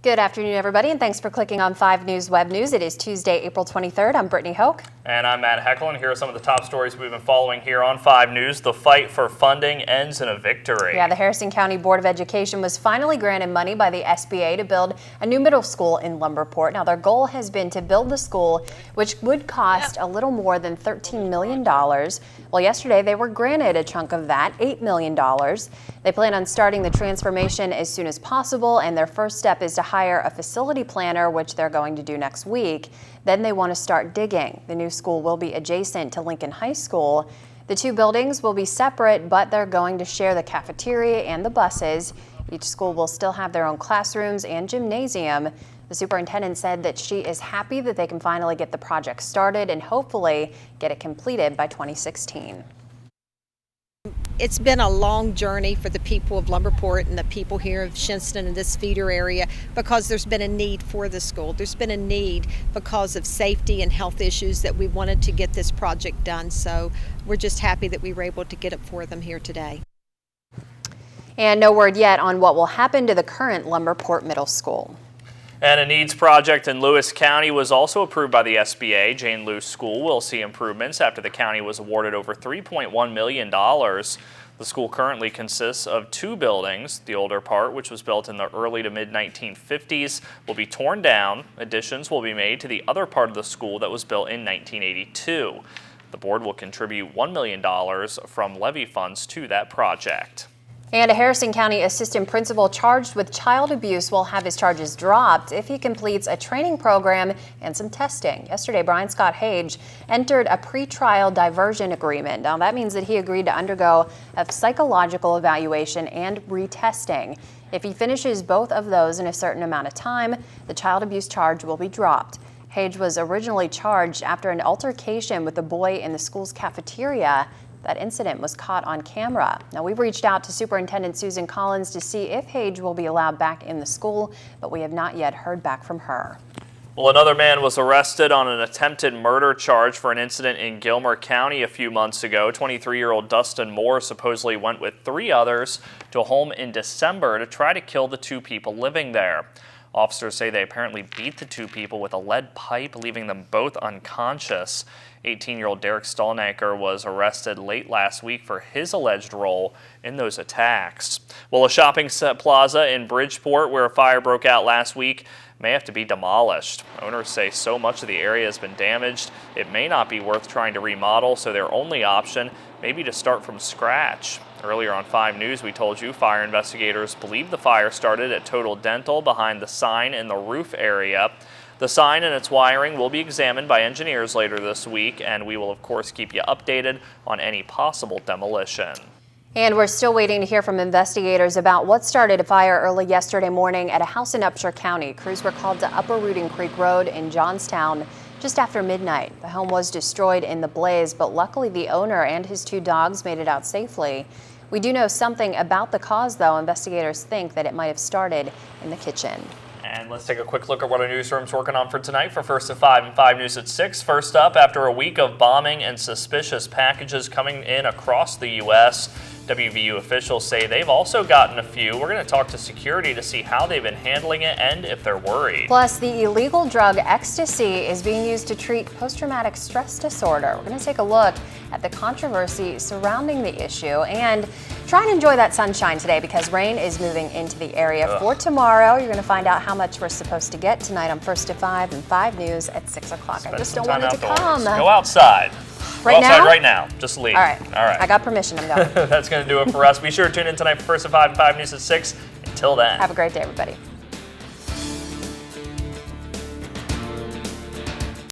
Good afternoon, everybody, and thanks for clicking on 5 News Web News. It is Tuesday, April 23rd. I'm Brittany Hoke. And I'm Matt Heckel, and here are some of the top stories we've been following here on 5 News. The fight for funding ends in a victory. Yeah, the Harrison County Board of Education was finally granted money by the SBA to build a new middle school in Lumberport. Now, their goal has been to build the school, which would cost a little more than $13 million. Well, yesterday they were granted a chunk of that, $8 million. They plan on starting the transformation as soon as possible, and their first step is to hire a facility planner, which they're going to do next week. Then they want to start digging. The new school will be adjacent to Lincoln High School. The two buildings will be separate, but they're going to share the cafeteria and the buses. Each school will still have their own classrooms and gymnasium. The superintendent said that she is happy that they can finally get the project started and hopefully get it completed by 2016. It's been a long journey for the people of Lumberport and the people here of Shinston and this feeder area because there's been a need for the school. There's been a need because of safety and health issues that we wanted to get this project done. So we're just happy that we were able to get it for them here today. And no word yet on what will happen to the current Lumberport Middle School. And a needs project in Lewis County was also approved by the SBA. Lew School will see improvements after the county was awarded over $3.1 million. The school currently consists of 2 buildings. The older part, which was built in the early to mid-1950s, will be torn down. Additions will be made to the other part of the school that was built in 1982. The board will contribute $1 million from levy funds to that project. And a Harrison County assistant principal charged with child abuse will have his charges dropped if he completes a training program and some testing. Yesterday, Brian Scott Hage entered a pretrial diversion agreement. Now, that means that he agreed to undergo a psychological evaluation and retesting. If he finishes both of those in a certain amount of time, the child abuse charge will be dropped. Hage was originally charged after an altercation with a boy in the school's cafeteria. That incident was caught on camera. Now, we've reached out to Superintendent Susan Collins to see if Hage will be allowed back in the school, but we have not yet heard back from her. Well, another man was arrested on an attempted murder charge for an incident in Gilmer County a few months ago. 23-year-old Dustin Moore supposedly went with 3 others to a home in December to try to kill the 2 people living there. Officers say they apparently beat the 2 people with a lead pipe, leaving them both unconscious. 18-year-old Derek Stallnaker was arrested late last week for his alleged role in those attacks. Well, a shopping plaza in Bridgeport where a fire broke out last week may have to be demolished. Owners say so much of the area has been damaged, it may not be worth trying to remodel, so their only option may be to start from scratch. Earlier on 5 News, we told you fire investigators believe the fire started at Total Dental behind the sign in the roof area. The sign and its wiring will be examined by engineers later this week, and we will, of course, keep you updated on any possible demolition. And we're still waiting to hear from investigators about what started a fire early yesterday morning at a house in Upshur County. Crews were called to Upper Rooting Creek Road in Johnstown just after midnight. The home was destroyed in the blaze, but luckily the owner and his 2 dogs made it out safely. We do know something about the cause, though. Investigators think that it might have started in the kitchen. And let's take a quick look at what our newsroom's working on for tonight for First at 5 and 5 News at 6. First up, after a week of bombing and suspicious packages coming in across the U.S., WVU officials say they've also gotten a few. We're going to talk to security to see how they've been handling it and if they're worried. Plus, the illegal drug ecstasy is being used to treat post-traumatic stress disorder. We're going to take a look at the controversy surrounding the issue and try and enjoy that sunshine today because rain is moving into the area. For tomorrow, you're going to find out how much we're supposed to get tonight on First at 5 and 5 News at 6 o'clock. I just don't want it to come. Go outside. Right Go outside now? right now. Just leave. All right. I got permission. I'm going. That's going to do it for us. Be sure to tune in tonight for First at 5 and 5 News at 6. Until then. Have a great day, everybody.